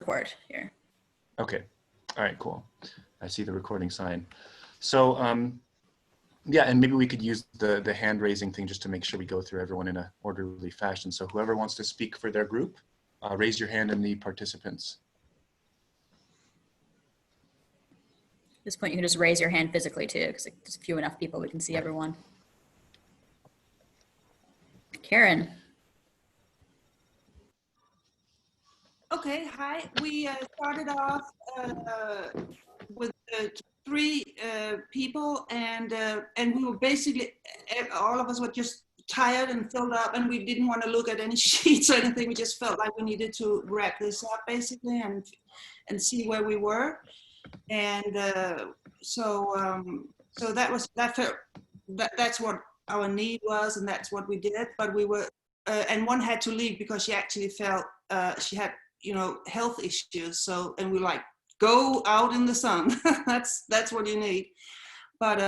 record here. Okay. All right, cool. I see the recording sign. So yeah, and maybe we could use the hand raising thing just to make sure we go through everyone in an orderly fashion. So whoever wants to speak for their group, raise your hand in the participants. At this point, you can just raise your hand physically too, because there's few enough people we can see everyone. Karen. Okay, hi. We started off with 3 people, and we were basically, all of us were just tired and filled up, and we didn't want to look at any sheets or anything. We just felt like we needed to wrap this up basically and see where we were. And so that's what our need was, and that's what we did. But we were, and one had to leave because she actually felt she had, health issues. So, and we like, go out in the sun. that's what you need. But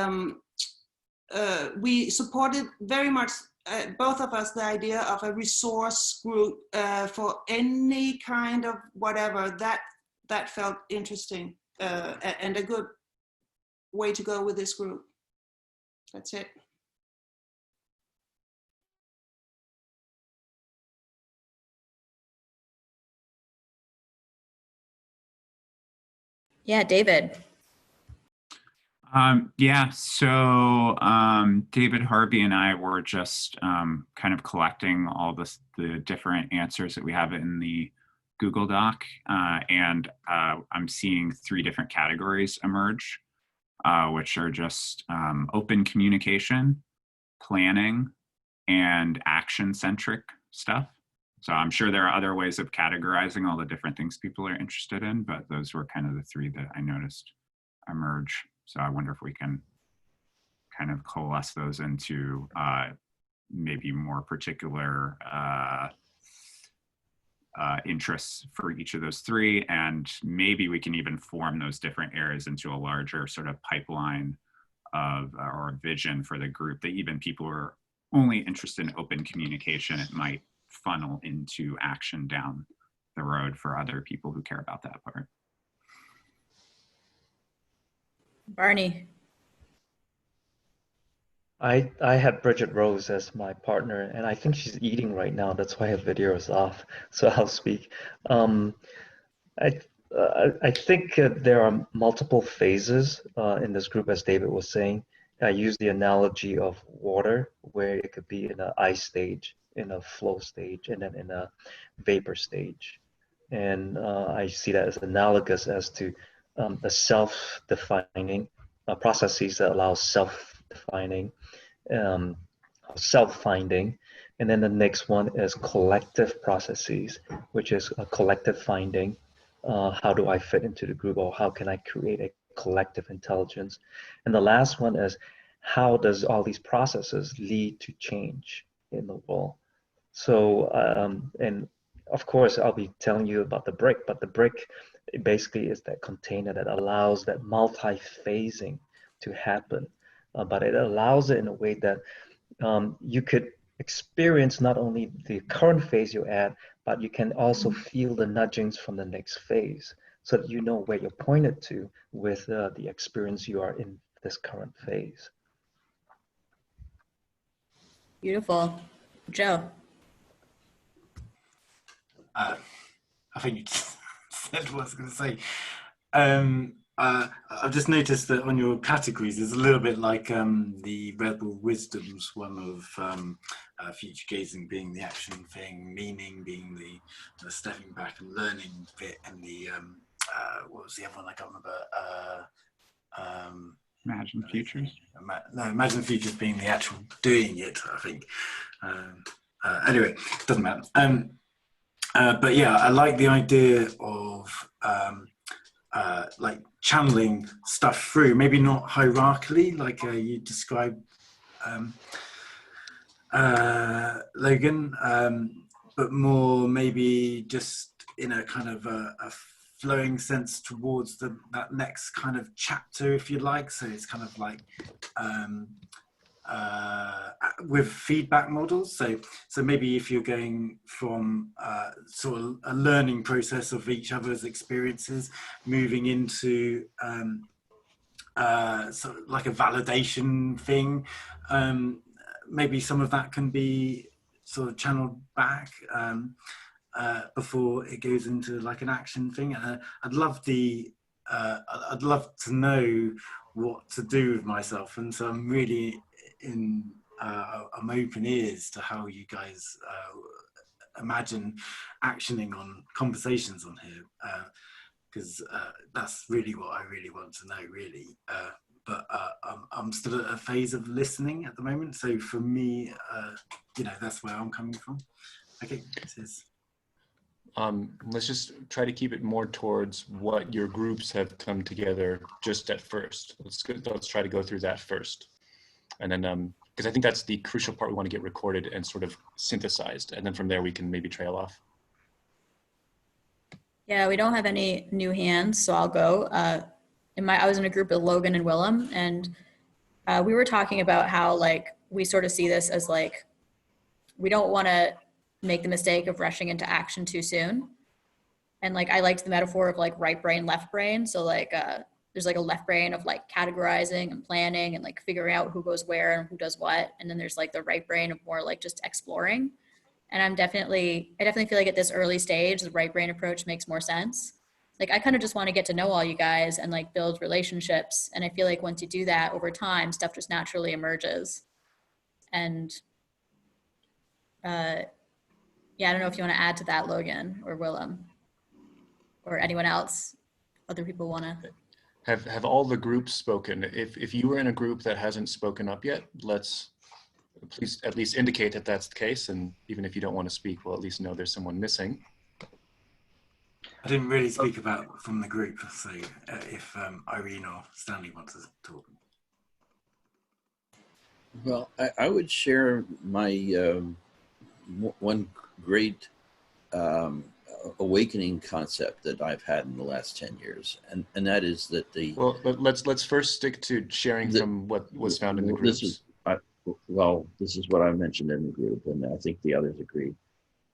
we supported very much, both of us, the idea of a resource group for any kind of whatever that felt interesting and a good way to go with this group. That's it. Yeah, David. David Harvey and I were just kind of collecting all the different answers that we have in the Google Doc, and I'm seeing 3 different categories emerge, which are just open communication, planning, and action-centric stuff. So I'm sure there are other ways of categorizing all the different things people are interested in, but those were kind of the 3 that I noticed emerge. So I wonder if we can kind of coalesce those into maybe more particular interests for each of those 3. And maybe we can even form those different areas into a larger sort of pipeline of, or a vision for the group, that even people who are only interested in open communication, it might funnel into action down the road for other people who care about that part. Barney. I had Bridget Rose as my partner, and I think she's eating right now. That's why her video is off. So I'll speak. I think there are multiple phases in this group, as David was saying. I use the analogy of water, where it could be in an ice stage, in a flow stage, and then in a vapor stage. And I see that as analogous as to the self-defining processes that allow self-defining, self-finding. And then the next one is collective processes, which is a collective finding. How do I fit into the group, or how can I create a collective intelligence? And the last one is, how does all these processes lead to change in the world? So, and of course, I'll be telling you about the brick, but the brick basically is that container that allows that multi-phasing to happen. But it allows it in a way that you could experience not only the current phase you're at, but you can also feel the nudgings from the next phase, so that you know where you're pointed to with the experience you are in this current phase. Beautiful. Joe. I think you said what I was going to say. I've just noticed that on your categories, there's a little bit like the Rebel Wisdoms one of future gazing being the action thing, meaning being the stepping back and learning bit, and the what was the other one? I can't remember. Imagine Futures. No, Imagine Futures being the actual doing it, I think. Anyway, doesn't matter. But yeah, I like the idea of like channeling stuff through, maybe not hierarchically like you described, Logan, but more maybe just in a kind of a flowing sense towards that next kind of chapter, if you like. So it's kind of like with feedback models. So maybe if you're going from sort of a learning process of each other's experiences, moving into sort of like a validation thing, maybe some of that can be sort of channeled back before it goes into like an action thing. I'd love to know what to do with myself, and so I'm really I'm open ears to how you guys imagine actioning on conversations on here, because that's really what I really want to know, really. But I'm still at a phase of listening at the moment, so for me, that's where I'm coming from. Okay, cheers. Let's just try to keep it more towards what your groups have come together just at first. Let's try to go through that first. And then, because I think that's the crucial part we want to get recorded and sort of synthesized. And then from there, we can maybe trail off. Yeah, we don't have any new hands, so I'll go. I was in a group with Logan and Willem, and we were talking about how like we sort of see this as like we don't want to make the mistake of rushing into action too soon. And like I liked the metaphor of like right brain, left brain. So like there's like a left brain of like categorizing and planning and like figuring out who goes where and who does what. And then there's like the right brain of more like just exploring. And I definitely feel like at this early stage, the right brain approach makes more sense. Like I kind of just want to get to know all you guys and like build relationships. And I feel like once you do that over time, stuff just naturally emerges. And yeah, I don't know if you want to add to that, Logan or Willem or anyone else. Other people want to. Have all the groups spoken? If you were in a group that hasn't spoken up yet, let's please at least indicate that that's the case. And even if you don't want to speak, we'll at least know there's someone missing. I didn't really speak about from the group, so if Irene or Stanley want to talk. Well, I would share my one great awakening concept that I've had in the last 10 years, and that is that the Well, let's first stick to sharing from what was found in the groups. This is what I mentioned in the group, and I think the others agree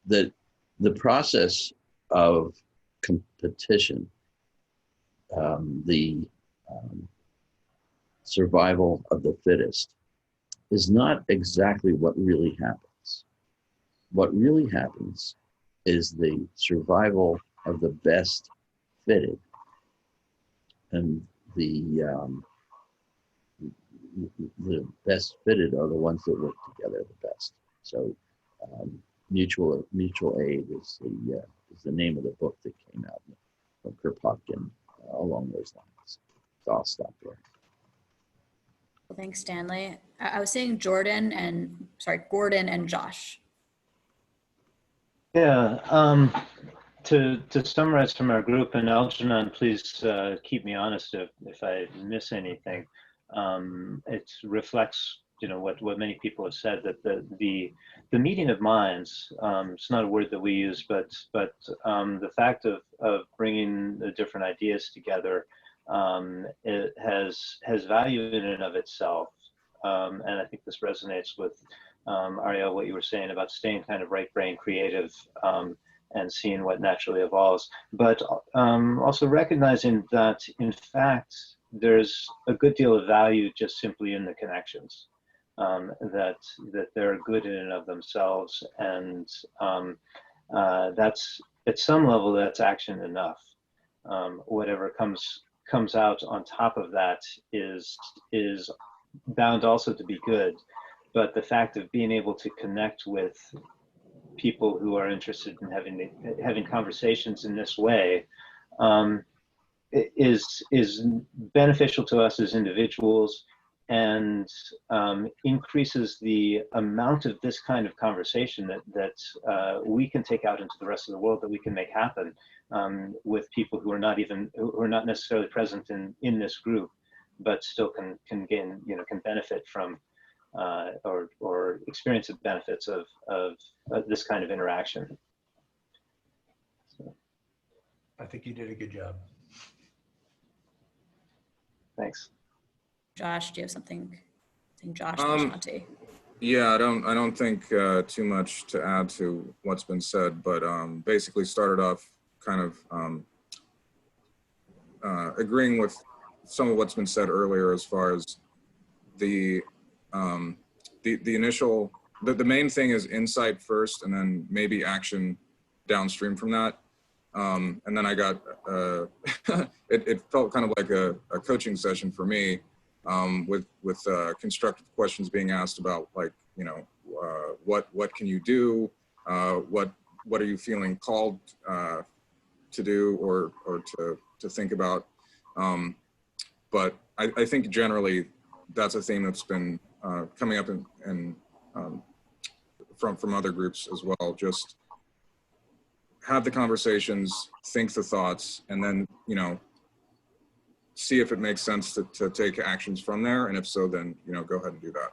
that the process of competition, the survival of the fittest, is not exactly what really happens. What really happens is the survival of the best fitted, and the best fitted are the ones that work together the best. So mutual aid is the name of the book that came out from Kropotkin along those lines. So I'll stop there. Well, thanks, Stanley. I was saying Gordon and Josh. Yeah, to summarize from our group, and Algernon, please keep me honest if I miss anything. It reflects, what many people have said, that the meeting of minds, it's not a word that we use, but the fact of bringing the different ideas together, it has value in and of itself. And I think this resonates with Ariel, what you were saying about staying kind of right brain creative and seeing what naturally evolves, but also recognizing that in fact there's a good deal of value just simply in the connections, that they're good in and of themselves, and that's at some level that's action enough. Whatever comes out on top of that is bound also to be good. But the fact of being able to connect with people who are interested in having conversations in this way is beneficial to us as individuals, and increases the amount of this kind of conversation that we can take out into the rest of the world, that we can make happen with people who are not necessarily present in this group, but still can gain, can benefit from or experience the benefits of this kind of interaction. So, I think you did a good job. thanks. Josh, do you have something? I think Josh and Shanti. Yeah, I don't think too much to add to what's been said, but basically started off kind of agreeing with some of what's been said earlier as far as the initial, the main thing is insight first and then maybe action downstream from that. And then I got, it felt kind of like a coaching session for me, with constructive questions being asked about, like, you know, what can you do? What are you feeling called to do or to think about? But I think generally that's a theme that's been coming up in from other groups as well. Just have the conversations, think the thoughts, and then, you know, see if it makes sense to take actions from there. And if so, then, you know, go ahead and do that.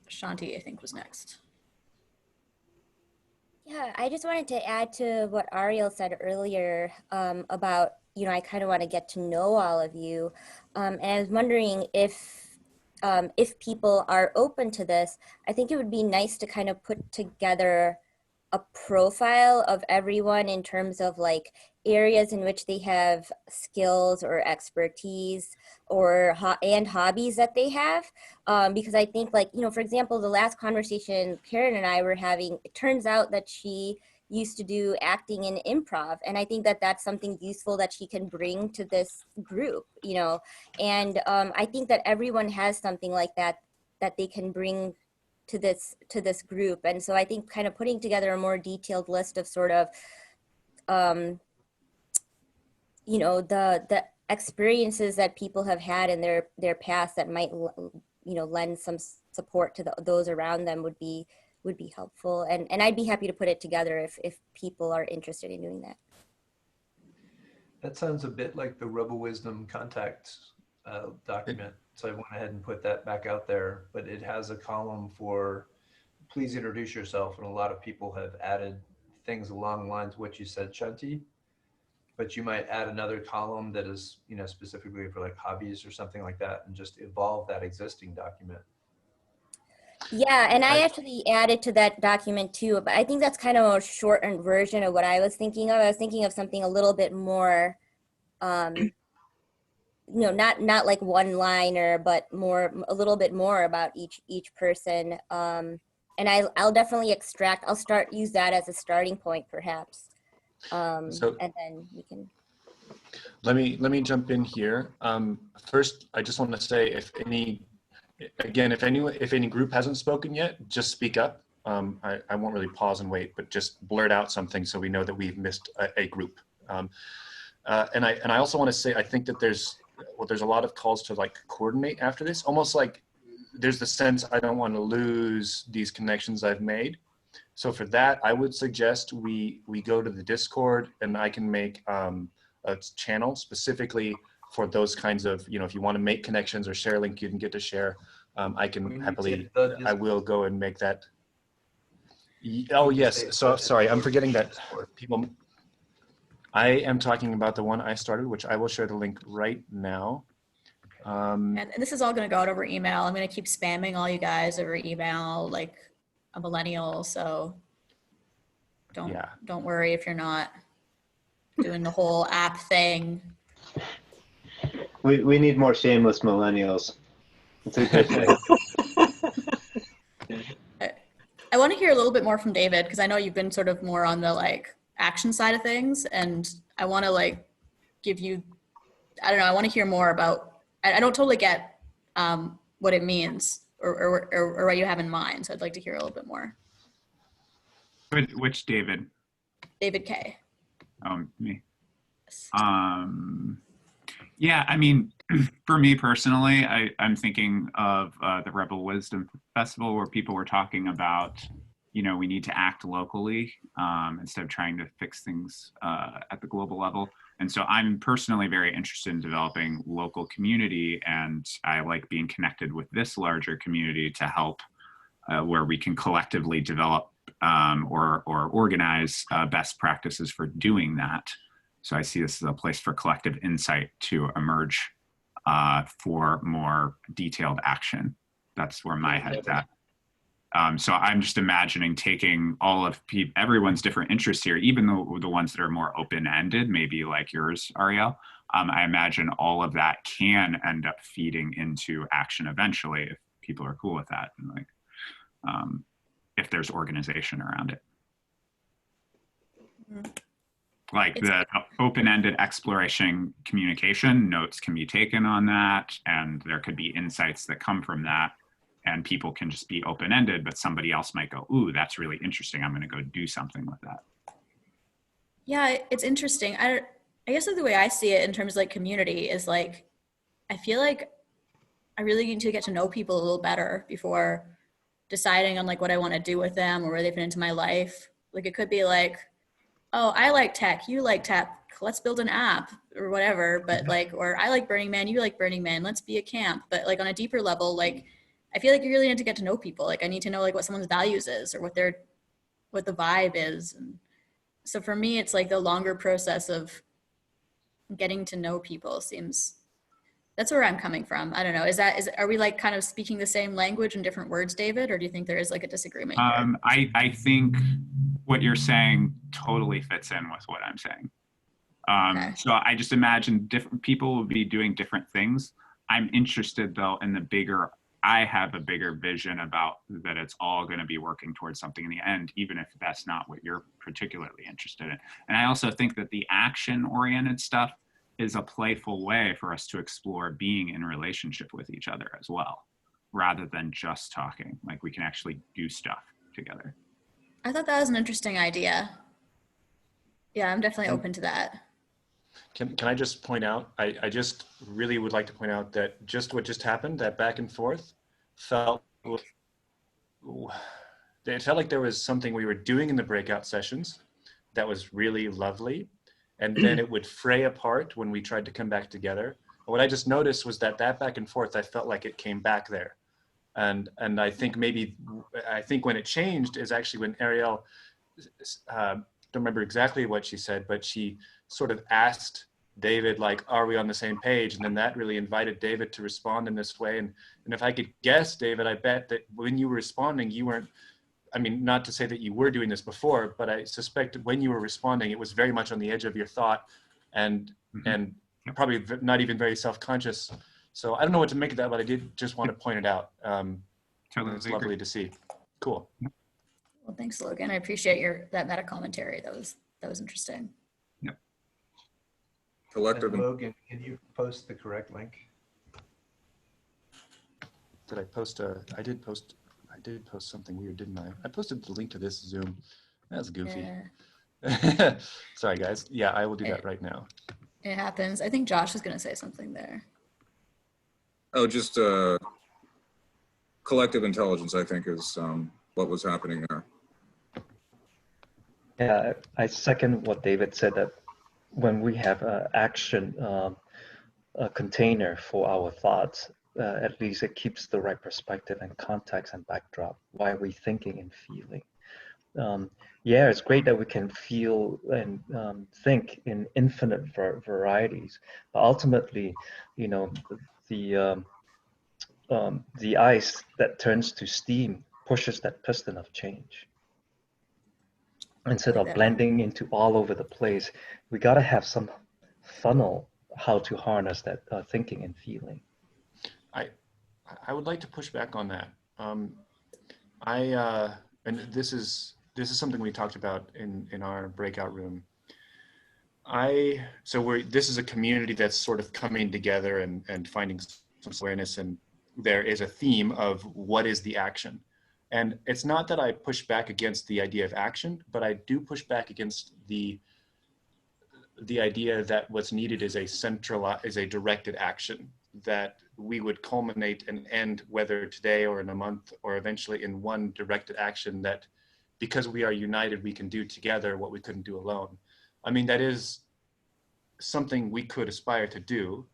Shanti, I think, was next. Yeah, I just wanted to add to what Ariel said earlier about, you know, I kind of want to get to know all of you. And I was wondering if people are open to this, I think it would be nice to kind of put together a profile of everyone in terms of like areas in which they have skills or expertise or and hobbies that they have, because I think, like, you know, for example, the last conversation Karen and I were having, it turns out that she used to do acting and improv, and I think that that's something useful that she can bring to this group, you know. And I think that everyone has something like that that they can bring to this group. And so I think kind of putting together a more detailed list of sort of you know, the experiences that people have had in their past that might, you know, lend some support to those around them would be helpful. And I'd be happy to put it together if people are interested in doing that. That sounds a bit like the Rebel Wisdom contact document. So I went ahead and put that back out there, but it has a column for please introduce yourself. And a lot of people have added things along the lines of what you said, Shanti, but you might add another column that is, you know, specifically for like hobbies or something like that, and just evolve that existing document. Yeah, and I actually added to that document too, but I think that's kind of a shortened version of what I was thinking of. I was thinking of something a little bit more, you know, not like one liner, but a little bit more about each person. And I'll definitely use that as a starting point, perhaps. And then we can. Let me jump in here. First, I just want to say, if any group hasn't spoken yet, just speak up. I won't really pause and wait, but just blurt out something so we know that we've missed a group. And I also want to say, I think that there's a lot of calls to like coordinate after this, almost like there's the sense I don't want to lose these connections I've made. So for that, I would suggest we go to the Discord, and I can make a channel specifically for those kinds of, you know, if you want to make connections or share a link you didn't get to share, I can happily, I will go and make that. Oh yes, so sorry, I'm forgetting that people, I am talking about the one I started, which I will share the link right now. And this is all going to go out over email. I'm going to keep spamming all you guys over email, like a millennial. So don't worry if you're not doing the whole app thing. We need more shameless millennials. It's a good thing. I want to hear a little bit more from David, because I know you've been sort of more on the like action side of things, and I want to like give you, I don't know, I want to hear more about, I don't totally get what it means or what you have in mind. So I'd like to hear a little bit more. Which David? David K. Me. Yeah, I mean, for me personally, I'm thinking of the Rebel Wisdom Festival, where people were talking about, you know, we need to act locally instead of trying to fix things at the global level. And so I'm personally very interested in developing local community, and I like being connected with this larger community to help where we can collectively develop or organize best practices for doing that. So I see this as a place for collective insight to emerge for more detailed action. That's where my head's at. So I'm just imagining taking all of everyone's different interests here, even though the ones that are more open-ended, maybe like yours, Ariel. I imagine all of that can end up feeding into action eventually if people are cool with that, and like if there's organization around it. Like the open-ended exploration communication, notes can be taken on that, and there could be insights that come from that. And people can just be open-ended, but somebody else might go, ooh, that's really interesting. I'm gonna go do something with that. Yeah, it's interesting. I guess like the way I see it in terms of like community is like, I feel like I really need to get to know people a little better before deciding on like what I want to do with them or where they fit into my life. Like it could be like, oh, I like tech, you like tech, let's build an app or whatever. But like, or I like Burning Man, you like Burning Man, let's be a camp. But like on a deeper level, like I feel like you really need to get to know people. Like I need to know like what someone's values is or what the vibe is. And so for me, it's like the longer process of getting to know people that's where I'm coming from. I don't know. Are we like kind of speaking the same language in different words, David? Or do you think there is like a disagreement here? I think what you're saying totally fits in with what I'm saying. Okay. So I just imagine different people will be doing different things. I'm interested though in I have a bigger vision about that it's all going to be working towards something in the end, even if that's not what you're particularly interested in. And I also think that the action-oriented stuff is a playful way for us to explore being in relationship with each other as well, rather than just talking. Like we can actually do stuff together. I thought that was an interesting idea. Yeah, I'm definitely open to that. Can I just point out, I just really would like to point out that just what just happened, that back and forth, it felt like there was something we were doing in the breakout sessions that was really lovely. And then it would fray apart when we tried to come back together. And what I just noticed was that back and forth, I felt like it came back there. And I think when it changed is actually when Ariel, don't remember exactly what she said, but she sort of asked David, like, are we on the same page? And then that really invited David to respond in this way. And if I could guess, David, I bet that when you were responding, you weren't, I mean, not to say that you were doing this before, but I suspect when you were responding, it was very much on the edge of your thought and probably not even very self-conscious. So I don't know what to make of that, but I did just want to point it out. Totally it's lovely to see. Cool. Well, thanks, Logan. I appreciate that meta commentary. That was interesting. Yep. Collective. And Logan, can you post the correct link? Did I post I did post something weird, didn't I? I posted the link to this Zoom. That's goofy. Yeah. Sorry, guys. Yeah, I will do that right now. It happens. I think Josh is going to say something there. Oh, just collective intelligence, I think, is what was happening there. Yeah, I second what David said, that when we have an action a container for our thoughts, at least it keeps the right perspective and context and backdrop. Why are we thinking and feeling? Yeah, it's great that we can feel and think in infinite varieties, but ultimately, you know, the ice that turns to steam pushes that piston of change. Instead of blending into all over the place, we got to have some funnel how to harness that thinking and feeling. I would like to push back on that. And this is something we talked about in our breakout room. This is a community that's sort of coming together and finding some awareness, and there is a theme of what is the action. And it's not that I push back against the idea of action, but I do push back against the idea that what's needed is a directed action, that we would culminate and end, whether today or in a month or eventually, in one directed action that, because we are united, we can do together what we couldn't do alone. I mean, that is something we could aspire to do.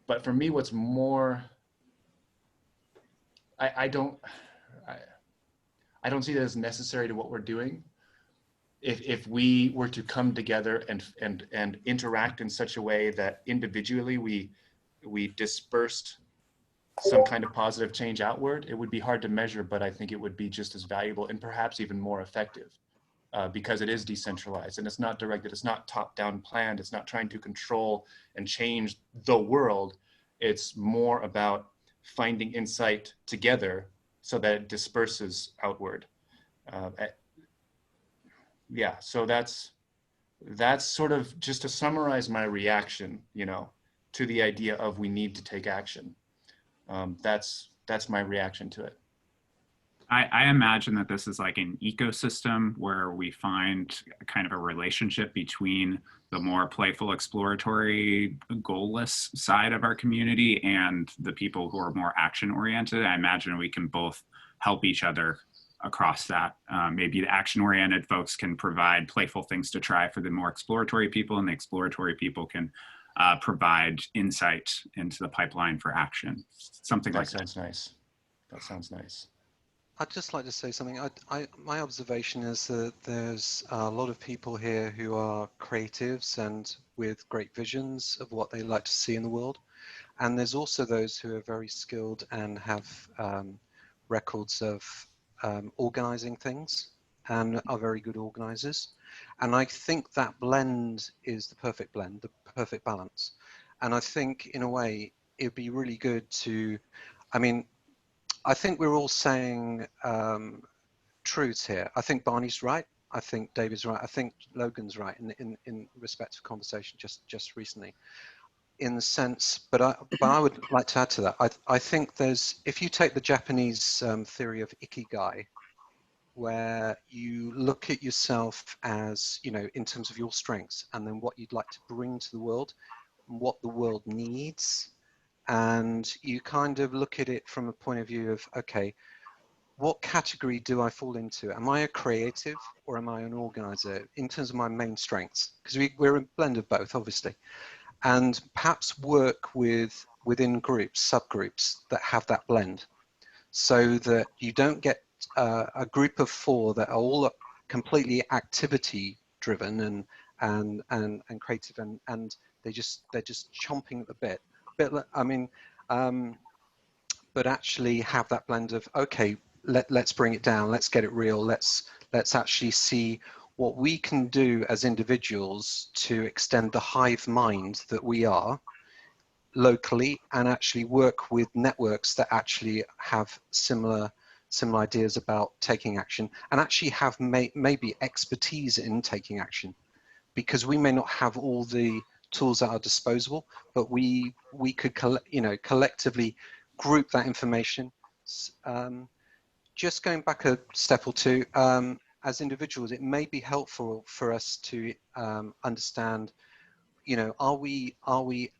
But for me, what's more, I don't see that as necessary to what we're doing. If we were to come together and interact in such a way that individually we we dispersed some kind of positive change outward, it would be hard to measure, but I think it would be just as valuable and perhaps even more effective because it is decentralized and it's not directed, it's not top-down planned, it's not trying to control and change the world. It's more about finding insight together so that it disperses outward. Yeah, so that's sort of just to summarize my reaction, you know, to the idea of we need to take action. That's my reaction to it. I imagine that this is like an ecosystem where we find kind of a relationship between the more playful, exploratory, goalless side of our community and the people who are more action oriented. I imagine we can both help each other across that. Maybe the action oriented folks can provide playful things to try for the more exploratory people, and the exploratory people can provide insight into the pipeline for action. Something like that. That sounds nice. That sounds nice. I'd just like to say something. My observation is that there's a lot of people here who are creatives and with great visions of what they like to see in the world. And there's also those who are very skilled and have records of organizing things and are very good organizers. And I think that blend is the perfect blend, the perfect balance. And I think in a way, it'd be really good to, I mean, I think we're all saying truths here. I think Barney's right. I think David's right. I think Logan's right in respect of conversation just recently. In the sense, but I would like to add to that. I think there's, if you take the Japanese theory of ikigai, where you look at yourself as, you know, in terms of your strengths and then what you'd like to bring to the world, what the world needs, and you kind of look at it from a point of view of, okay, what category do I fall into? Am I a creative or am I an organizer in terms of my main strengths? Because we're a blend of both, obviously. And perhaps work within groups, subgroups that have that blend, so that you don't get a group of 4 that are all completely activity driven and creative, and they're just chomping at the bit. I mean, but actually have that blend of, okay, let's bring it down, let's get it real, let's actually see what we can do as individuals to extend the hive mind that we are locally, and actually work with networks that actually have similar ideas about taking action, and actually have maybe expertise in taking action, because we may not have all the tools at our disposal, but we could collectively group that information. Just going back a step or two, as individuals, it may be helpful for us to understand, you know, are we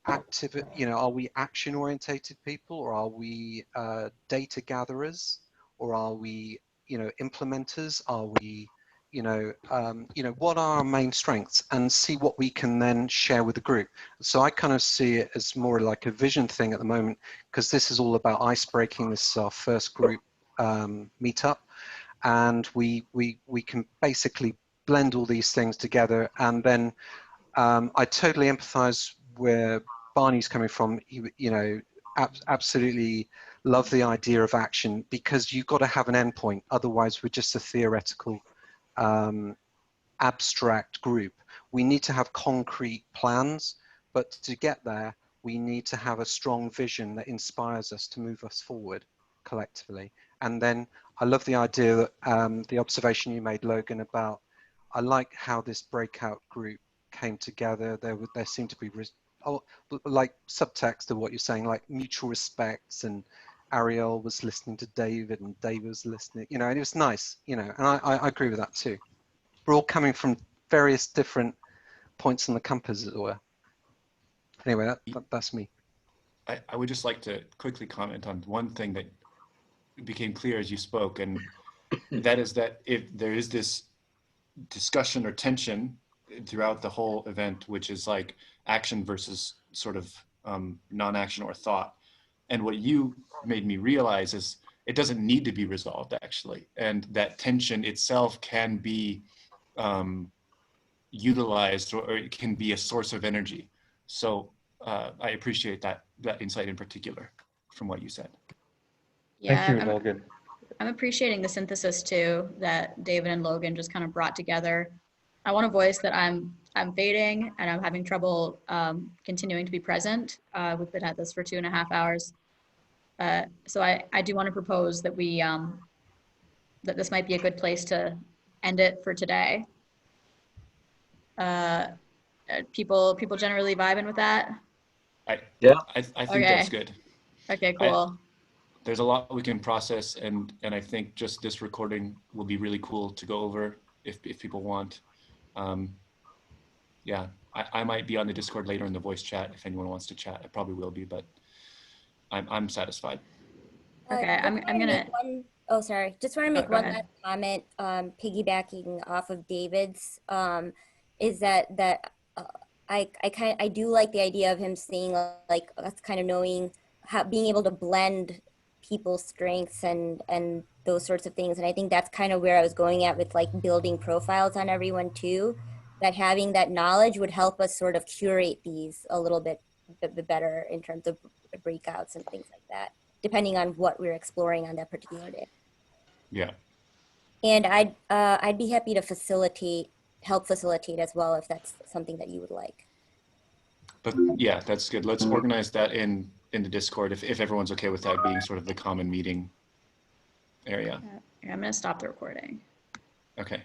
active, you know, are we action orientated people, or are we data gatherers, or are we, you know, implementers? Are we, you know, what are our main strengths, and see what we can then share with the group. So I kind of see it as more like a vision thing at the moment, because this is all about ice breaking. This is our first group meetup, and we can basically blend all these things together. And then I totally empathize where Barney's coming from. You know, absolutely love the idea of action, because you've got to have an endpoint. Otherwise, we're just a theoretical, abstract group. We need to have concrete plans, but to get there, we need to have a strong vision that inspires us to move us forward collectively. And then I love the idea that the observation you made, Logan, about, I like how this breakout group came together. There seemed to be like subtext of what you're saying, like mutual respects, and Ariel was listening to David and David was listening, you know, and it was nice, you know, and I agree with that too. We're all coming from various different points on the compass, as it were. Anyway, that's me. I would just like to quickly comment on one thing that became clear as you spoke, and that is that if there is this discussion or tension throughout the whole event, which is like action versus sort of non-action or thought. And what you made me realize is it doesn't need to be resolved, actually. And that tension itself can be utilized, or it can be a source of energy. So I appreciate insight in particular from what you said. Yeah, Thank you, Logan. I'm appreciating the synthesis too that David and Logan just kind of brought together. I want to voice that I'm fading and I'm having trouble continuing to be present. We've been at this for 2.5 hours. So I do want to propose that we that this might be a good place to end it for today. People generally vibing with that? I think Okay. that's good. Okay, cool. There's a lot we can process, and I think just this recording will be really cool to go over if people want. Yeah, I might be on the Discord later in the voice chat if anyone wants to chat. I probably will be, but I'm satisfied. Okay, I'm gonna. Oh, sorry. Just want to make go one ahead. last comment, piggybacking off of David's, is that I do like the idea of him saying like us kind of knowing how being able to blend people's strengths and those sorts of things. And I think that's kind of where I was going at with like building profiles on everyone too. That having that knowledge would help us sort of curate these a little bit better in terms of breakouts and things like that, depending on what we're exploring on that particular day. Yeah. And I'd be happy to help facilitate as well if that's something that you would like. But yeah, that's good. Let's organize that in the Discord if everyone's okay with that being sort of the common meeting area. I'm gonna stop the recording. Okay.